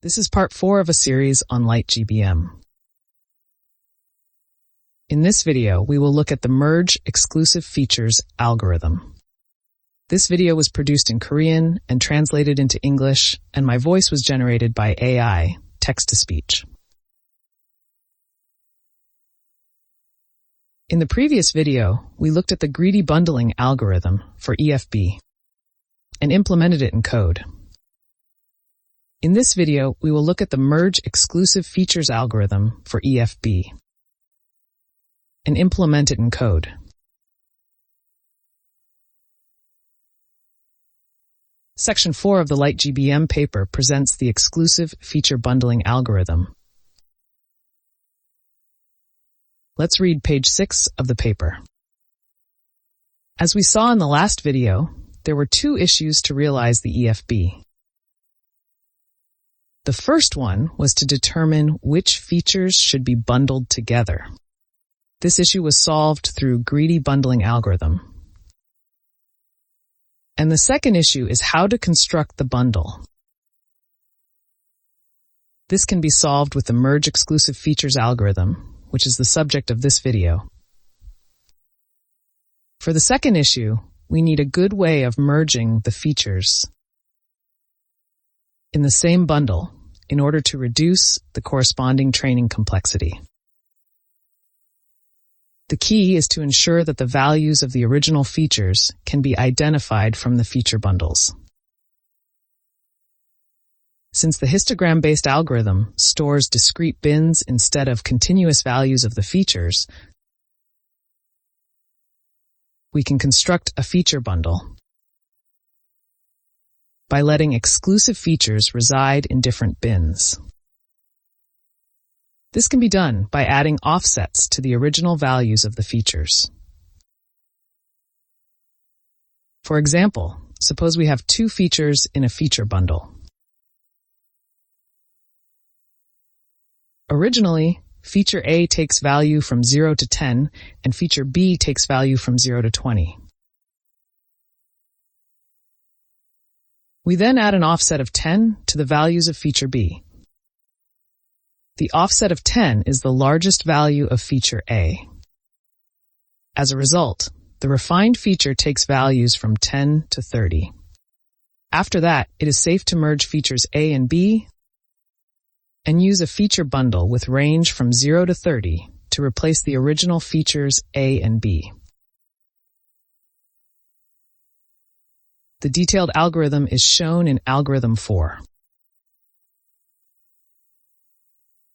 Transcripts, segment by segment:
This is part 4 of a series on LightGBM. In this video, we will look at the Merge Exclusive Features algorithm. This video was produced in Korean and translated into English, and my voice was generated by AI, text-to-speech. In the previous video, we looked at the greedy bundling algorithm for EFB and implemented it in code. In this video, we will look at the Merge Exclusive Features algorithm for EFB and implement it in code. Section 4 of the LightGBM paper presents the exclusive feature bundling algorithm. Let's read page 6 of the paper. As we saw in the last video, there were two issues to realize the EFB. The first one was to determine which features should be bundled together. This issue was solved through greedy bundling algorithm. And the second issue is how to construct the bundle. This can be solved with the Merge Exclusive Features algorithm, which is the subject of this video. For the second issue, we need a good way of merging the features in the same bundle in order to reduce the corresponding training complexity. The key is to ensure that the values of the original features can be identified from the feature bundles. Since the histogram-based algorithm stores discrete bins instead of continuous values of the features, we can construct a feature bundle by letting exclusive features reside in different bins. This can be done by adding offsets to the original values of the features. For example, suppose we have two features in a feature bundle. Originally, feature A takes value from 0 to 10, and feature B takes value from 0 to 20. We then add an offset of 10 to the values of feature B. The offset of 10 is the largest value of feature A. As a result, the refined feature takes values from 10 to 30. After that, it is safe to merge features A and B and use a feature bundle with range from 0 to 30 to replace the original features A and B. The detailed algorithm is shown in Algorithm 4.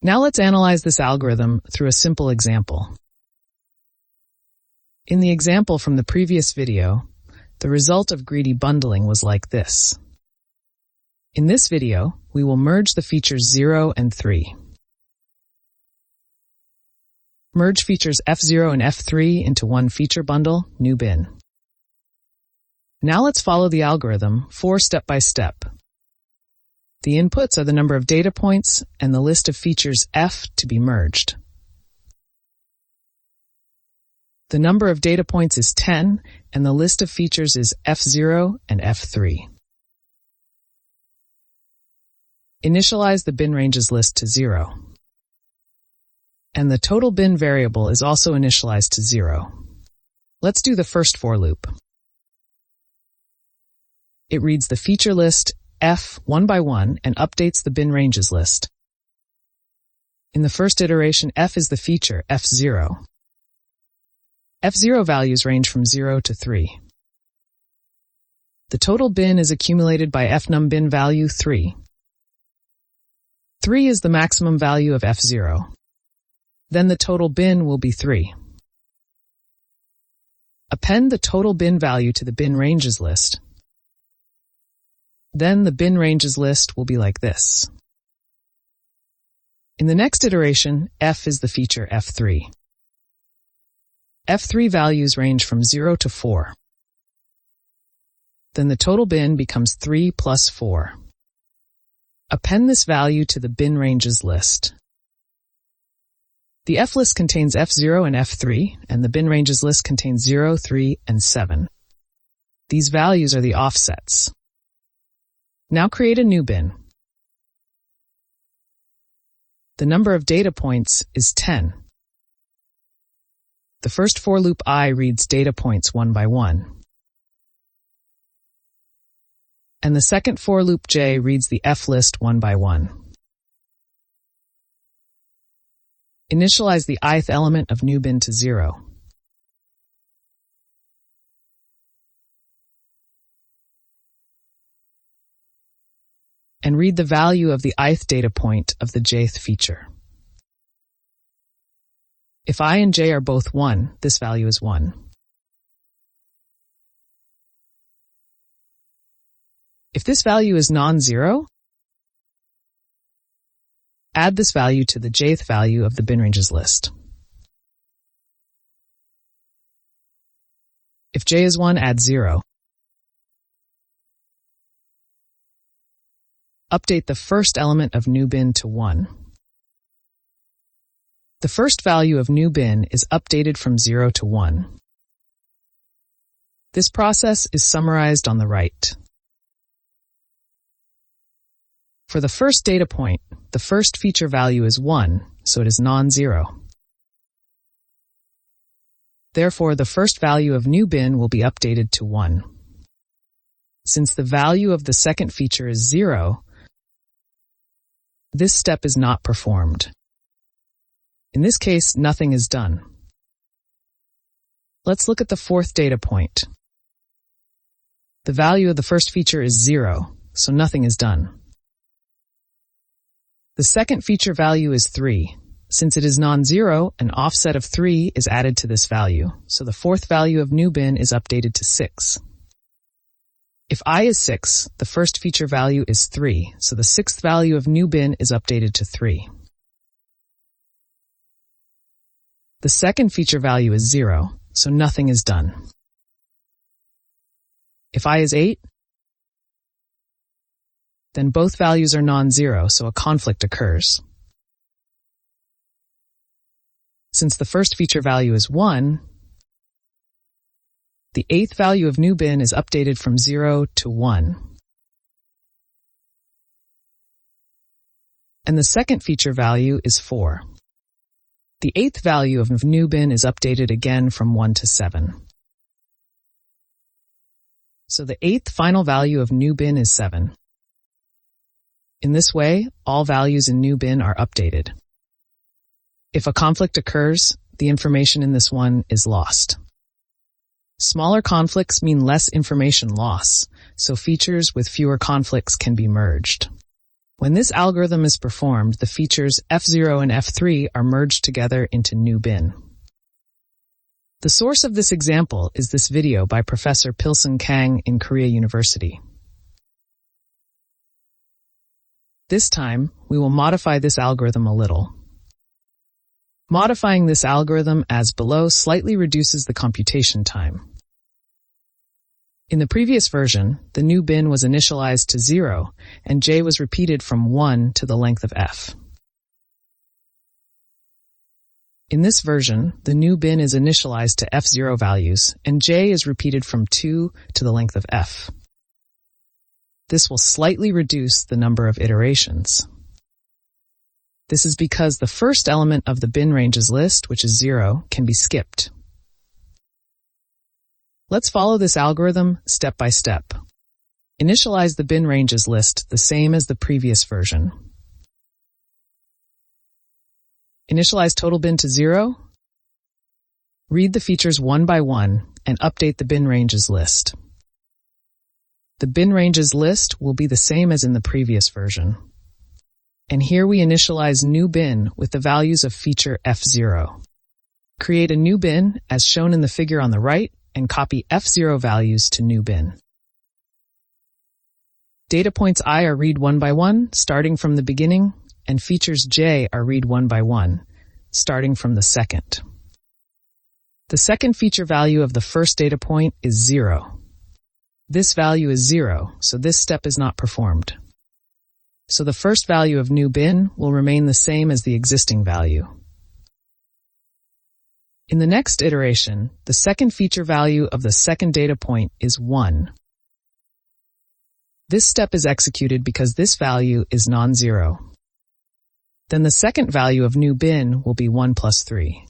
Now let's analyze this algorithm through a simple example. In the example from the previous video, the result of greedy bundling was like this. In this video, we will merge the features 0 and 3. Merge features F0 and F3 into one feature bundle, new bin. Now let's follow the algorithm step by step. The inputs are the number of data points and the list of features F to be merged. The number of data points is 10, and the list of features is F0 and F3. Initialize the bin ranges list to 0. And the total bin variable is also initialized to 0. Let's do the first for loop. It reads the feature list F one by one and updates the bin ranges list. In the first iteration, F is the feature F0. F0 values range from 0 to 3. The total bin is accumulated by fnum bin value 3. 3 is the maximum value of F0. Then the total bin will be 3. Append the total bin value to the bin ranges list. Then the bin ranges list will be like this. In the next iteration, F is the feature F3. F3 values range from 0 to 4. Then the total bin becomes 3 plus 4. Append this value to the bin ranges list. The F list contains F0 and F3, and the bin ranges list contains 0, 3, and 7. These values are the offsets. Now create a new bin. The number of data points is 10. The first for loop I reads data points one by one. And the second for loop j reads the F list one by one. Initialize the ith element of new bin to 0. And read the value of the ith data point of the jth feature. If I and j are both 1, this value is 1. If this value is non-zero, add this value to the jth value of the bin ranges list. If j is 1, add 0. Update the first element of new bin to 1. The first value of new bin is updated from 0 to 1. This process is summarized on the right. For the first data point, the first feature value is 1, so it is non-zero. Therefore, the first value of new bin will be updated to 1. Since the value of the second feature is 0, this step is not performed. In this case, nothing is done. Let's look at the fourth data point. The value of the first feature is 0, so nothing is done. The second feature value is 3. Since it is non-zero, an offset of 3 is added to this value, so the fourth value of new bin is updated to 6. If I is 6, the first feature value is 3, so the sixth value of new bin is updated to 3. The second feature value is 0, so nothing is done. If I is 8, then both values are non-zero, so a conflict occurs. Since the first feature value is 1, the eighth value of new bin is updated from 0 to 1. And the second feature value is 4. The eighth value of new bin is updated again from 1 to 7. So the eighth final value of new bin is 7. In this way, all values in new bin are updated. If a conflict occurs, the information in this one is lost. Smaller conflicts mean less information loss, so features with fewer conflicts can be merged. When this algorithm is performed, the features F0 and F3 are merged together into new bin. The source of this example is this video by Professor Pilsun Kang in Korea University. This time, we will modify this algorithm a little. Modifying this algorithm as below slightly reduces the computation time. In the previous version, the new bin was initialized to 0, and j was repeated from 1 to the length of f. In this version, the new bin is initialized to f0 values, and j is repeated from 2 to the length of f. This will slightly reduce the number of iterations. This is because the first element of the bin ranges list, which is 0, can be skipped. Let's follow this algorithm step by step. Initialize the bin ranges list the same as the previous version. Initialize total bin to 0. Read the features one by one and update the bin ranges list. The bin ranges list will be the same as in the previous version. And here we initialize new bin with the values of feature F0. Create a new bin as shown in the figure on the right and copy F0 values to new bin. Data points I are read one by one, starting from the beginning, and features j are read one by one, starting from the second. The second feature value of the first data point is 0. This value is 0, so this step is not performed. So the first value of new bin will remain the same as the existing value. In the next iteration, the second feature value of the second data point is 1. This step is executed because this value is non-zero. Then the second value of new bin will be 1 plus 3.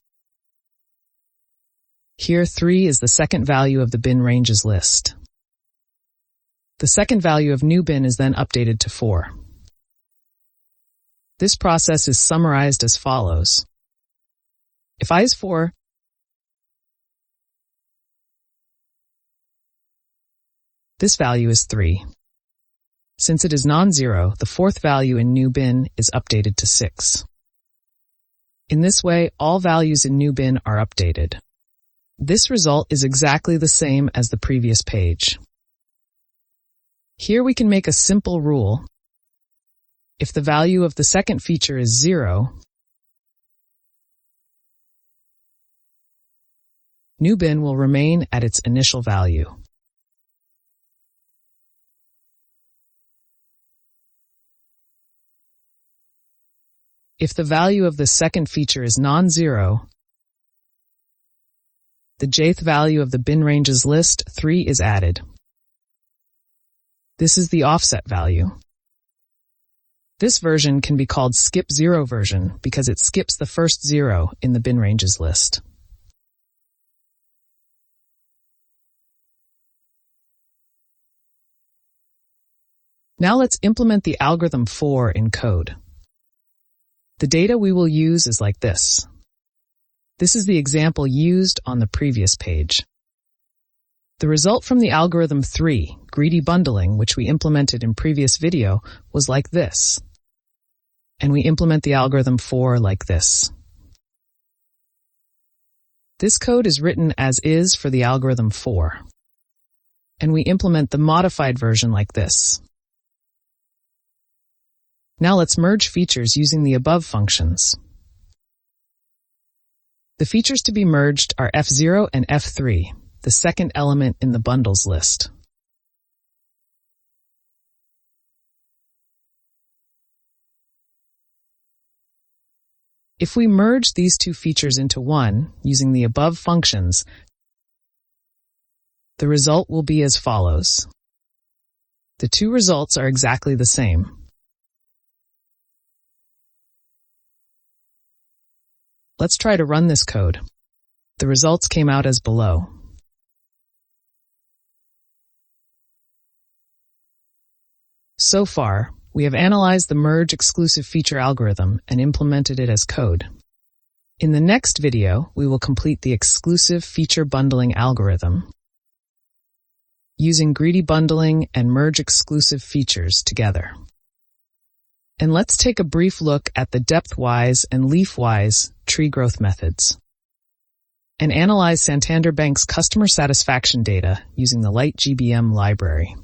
Here 3 is the second value of the bin ranges list. The second value of new bin is then updated to 4. This process is summarized as follows. If I is 4, this value is 3. Since it is non-zero, the fourth value in new bin is updated to 6. In this way, all values in new bin are updated. This result is exactly the same as the previous page. Here we can make a simple rule. If the value of the second feature is 0, new bin will remain at its initial value. If the value of the second feature is non-zero, the jth value of the bin ranges list 3 is added. This is the offset value. This version can be called skip 0 version because it skips the first 0 in the bin ranges list. Now let's implement the algorithm 4 in code. The data we will use is like this. This is the example used on the previous page. The result from the algorithm 3, greedy bundling, which we implemented in previous video, was like this. And we implement the algorithm 4 like this. This code is written as is for the algorithm 4. And we implement the modified version like this. Now let's merge features using the above functions. The features to be merged are F0 and F3, the second element in the bundles list. If we merge these two features into one using the above functions, the result will be as follows. The two results are exactly the same. Let's try to run this code. The results came out as below. So far, we have analyzed the merge exclusive feature algorithm and implemented it as code. In the next video, we will complete the exclusive feature bundling algorithm using greedy bundling and merge exclusive features together. And let's take a brief look at the depth-wise and leaf-wise tree growth methods and analyze Santander Bank's customer satisfaction data using the LightGBM library.